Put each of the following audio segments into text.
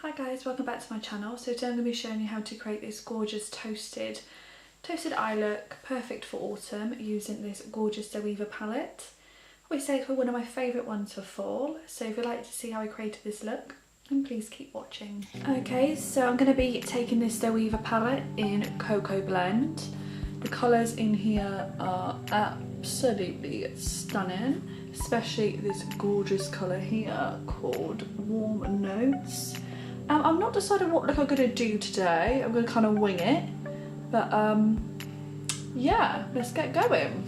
Hi guys, welcome back to my channel. So today I'm going to be showing you how to create this gorgeous toasted eye look, perfect for autumn, using this gorgeous Zoeva palette. I always say it's one of my favourite ones for fall, so if you'd like to see how I created this look, then please keep watching. Okay, so I'm going to be taking this Zoeva palette in Cocoa Blend. The colours in here are absolutely stunning, especially this gorgeous colour here called Warm Notes. I'm not deciding what look I'm going to do today. I'm going to kind of wing it, but yeah, let's get going.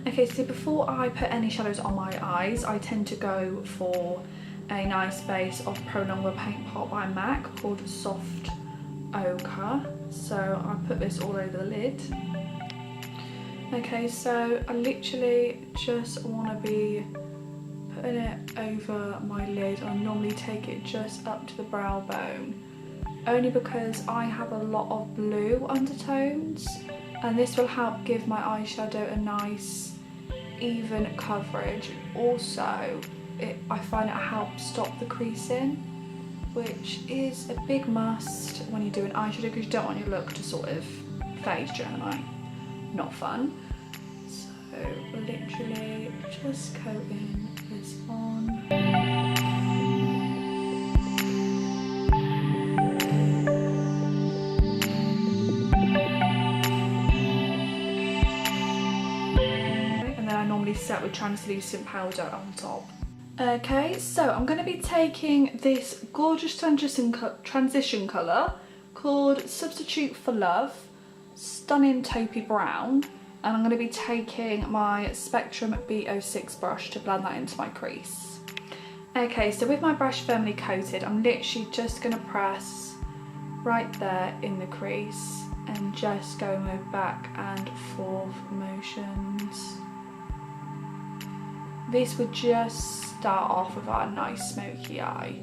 Okay, so before I put any shadows on my eyes, I tend to go for a nice base of Pro Longwear paint pot by MAC called Soft Ochre. So I put this all over the lid. Okay, so I literally just want to be putting it over my lid. I normally take it just up to the brow bone, only because I have a lot of blue undertones and this will help give my eyeshadow a nice even coverage. Also, I find it helps stop the creasing, which is a big must when you're doing eyeshadow because you don't want your look to sort of fade during the night. Not fun. So literally just coating this on. And then I normally set with translucent powder on top. Okay, so I'm going to be taking this gorgeous transition colour called Substitute for Love, stunning taupey brown, and I'm going to be taking my Spectrum B06 brush to blend that into my crease. Okay, so with my brush firmly coated, I'm literally just going to press right there in the crease and just going with back and forth motions. This would just start off with our nice smoky eye.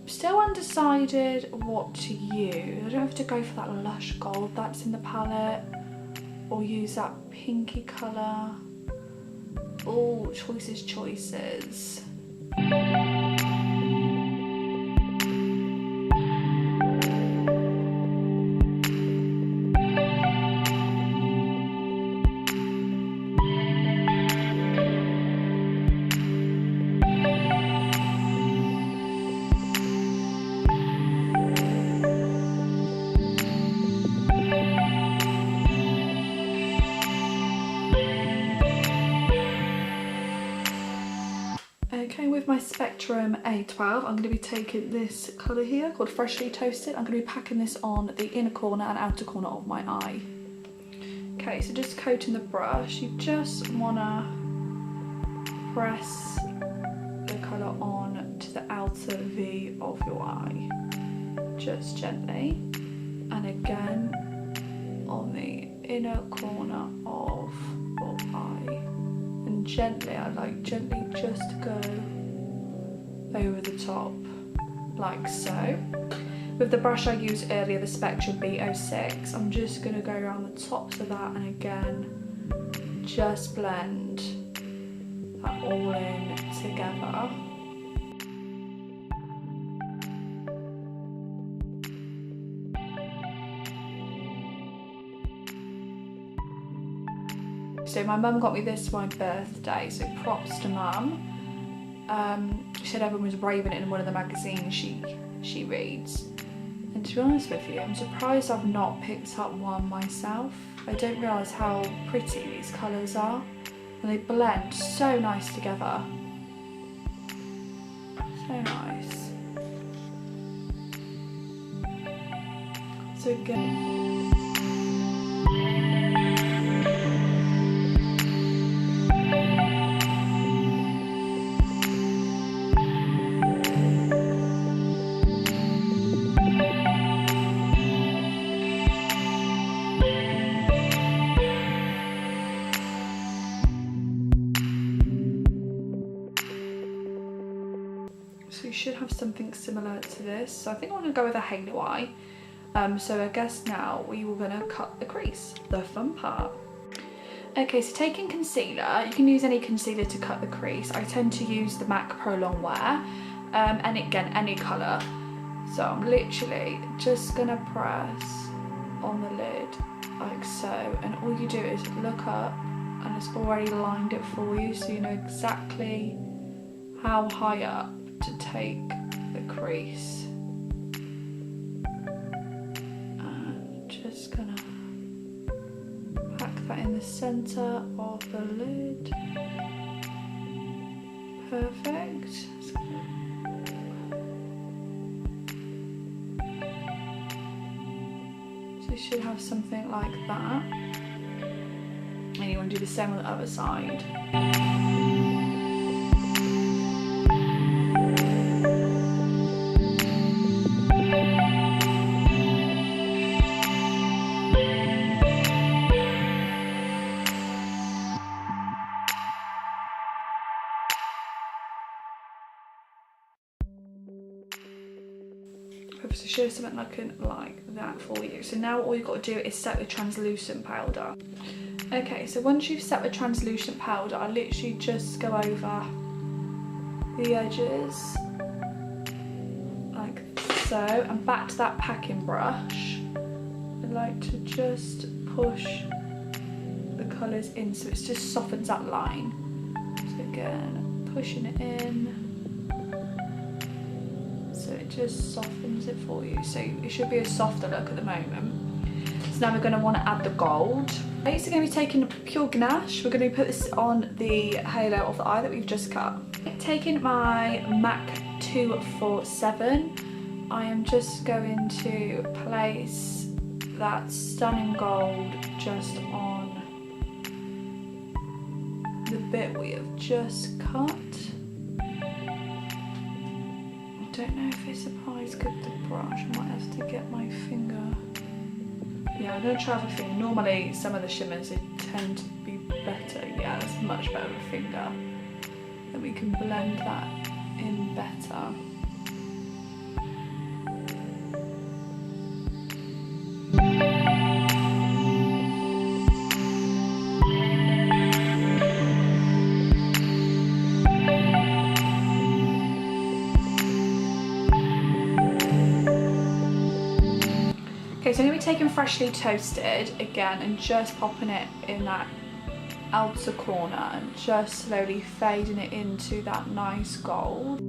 I'm still undecided what to use. I don't have to go for that lush gold that's in the palette or use that pinky colour. Oh, choices. Okay, with my Spectrum A12, I'm going to be taking this colour here called Freshly Toasted. I'm going to be packing this on the inner corner and outer corner of my eye. Okay, so just coating the brush, you just want to press the colour on to the outer V of your eye, just gently, and again on the inner corner of your eye. And gently, I like gently just go over the top, like so. With the brush I used earlier, the Spectrum B06, I'm just going to go around the tops of that and again, just blend that all in together. So my mum got me this for my birthday, so props to mum. She said everyone was raving it in one of the magazines she reads. And to be honest with you, I'm surprised I've not picked up one myself. I don't realise how pretty these colours are. And they blend so nice together. So nice. So again. So you should have something similar to this. So I think I'm going to go with a halo eye. So I guess now we were going to cut the crease, the fun part. Okay, so taking concealer, you can use any concealer to cut the crease. I tend to use the MAC Pro Longwear, and again, any colour. So I'm literally just gonna press on the lid like so, and all you do is look up and it's already lined it for you, so you know exactly how high up to take the crease. And just gonna pack that in the centre of the lid. Perfect. So you should have something like that. And you want to do the same on the other side. So show something looking like that for you. So now all you've got to do is set the translucent powder. Okay, so once you've set the translucent powder, I literally just go over the edges like so, and back to that packing brush. I like to just push the colours in so it just softens that line. So again, pushing it in. So it just softens it for you. So it should be a softer look at the moment. So now we're going to want to add the gold. Okay, so we're going to be taking pure ganache. We're going to put this on the halo of the eye that we've just cut. Taking my MAC 247, I am just going to place that stunning gold just on the bit we have just cut. I don't know if this applies good to the brush. I might have to get my finger. Yeah, I'm going to try with a finger. Normally some of the shimmers, they tend to be better. Yeah, that's much better with a finger. Then we can blend that in better. Okay, so I'm going to be taking freshly toasted again and just popping it in that outer corner and just slowly fading it into that nice gold.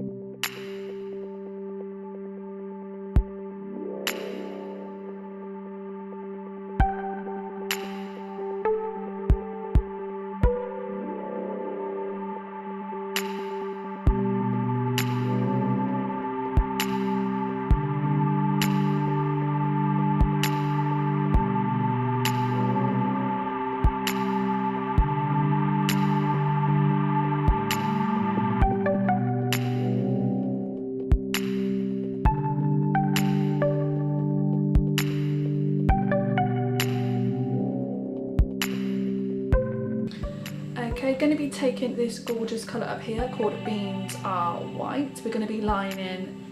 Okay, going to be taking this gorgeous colour up here called Beans Are White. We're going to be lining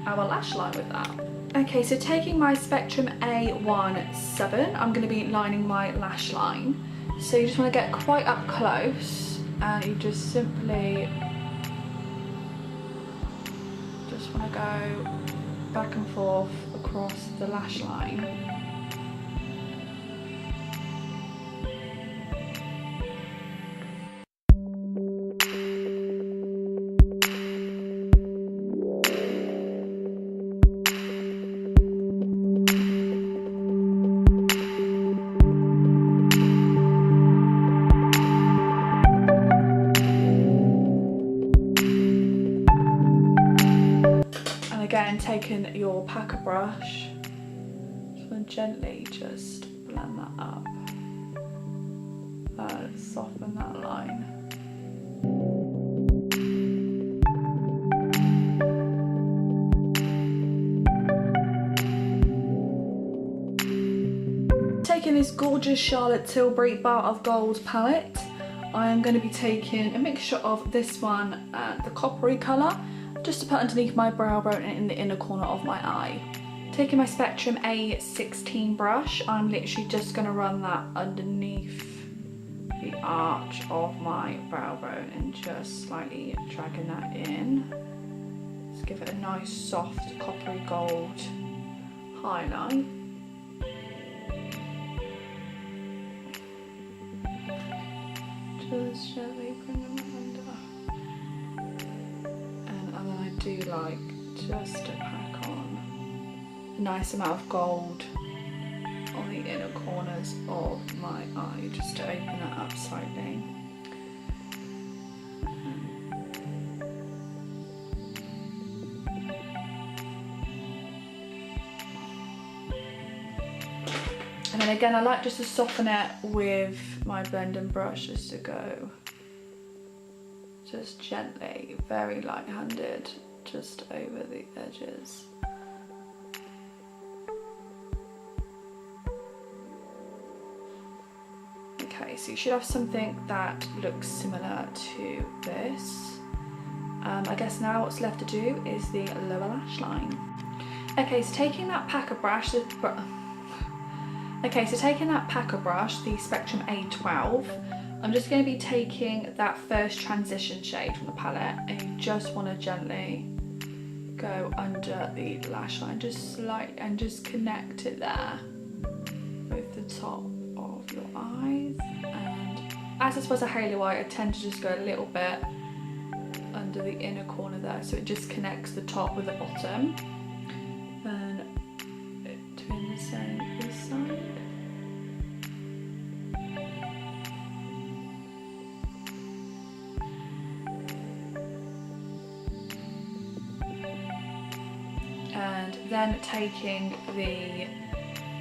our lash line with that. Okay, so taking my Spectrum A17, I'm going to be lining my lash line. So you just want to get quite up close and you just simply just want to go back and forth across the lash line. Again, taking your packer brush, just want to gently just blend that up and soften that line. Taking this gorgeous Charlotte Tilbury Bar of Gold palette, I am going to be taking a mixture of this one and the coppery colour, just to put underneath my brow bone and in the inner corner of my eye. Taking my Spectrum A16 brush, I'm literally just going to run that underneath the arch of my brow bone and just slightly dragging that in. Just give it a nice soft coppery gold highlight. Just gently bring them under. And then I do like just to pack on a nice amount of gold on the inner corners of my eye, just to open that up slightly. And then again, I like just to soften it with my blending brush, just to go just gently, very light-handed, just over the edges. Okay, so you should have something that looks similar to this. I guess now what's left to do is the lower lash line. Okay, so taking that packer brush, the Spectrum A12, I'm just going to be taking that first transition shade from the palette, and you just want to gently go under the lash line, just slightly, and just connect it there with the top of your eyes. And as this was a halo eye, I tend to just go a little bit under the inner corner there, so it just connects the top with the bottom. And doing the same this side. And then taking the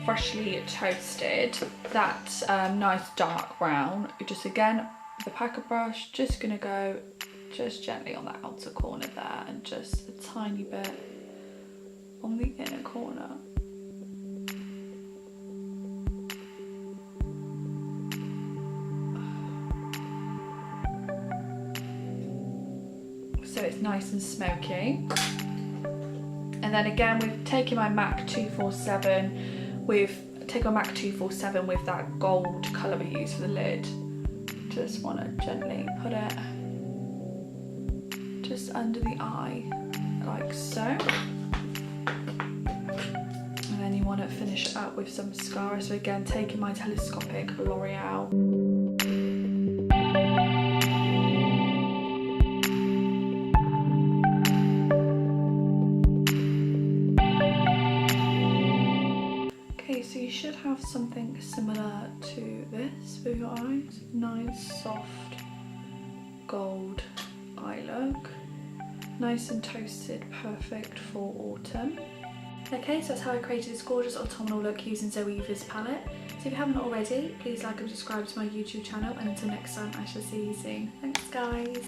freshly toasted, that nice dark brown, just again, the packer brush, just gonna go just gently on that outer corner there, and just a tiny bit on the inner corner. So it's nice and smoky. And then again, we've taken my MAC 247, with that gold colour we use for the lid. Just want to gently put it just under the eye, like so. And then you want to finish it up with some mascara. So again, taking my telescopic L'Oreal. Okay, so you should have something similar to this with your eyes. Nice, soft, gold eye look. Nice and toasted, perfect for autumn. Okay, so that's how I created this gorgeous autumnal look using Zoeva's palette. So if you haven't already, please like and subscribe to my YouTube channel, and until next time, I shall see you soon. Thanks guys!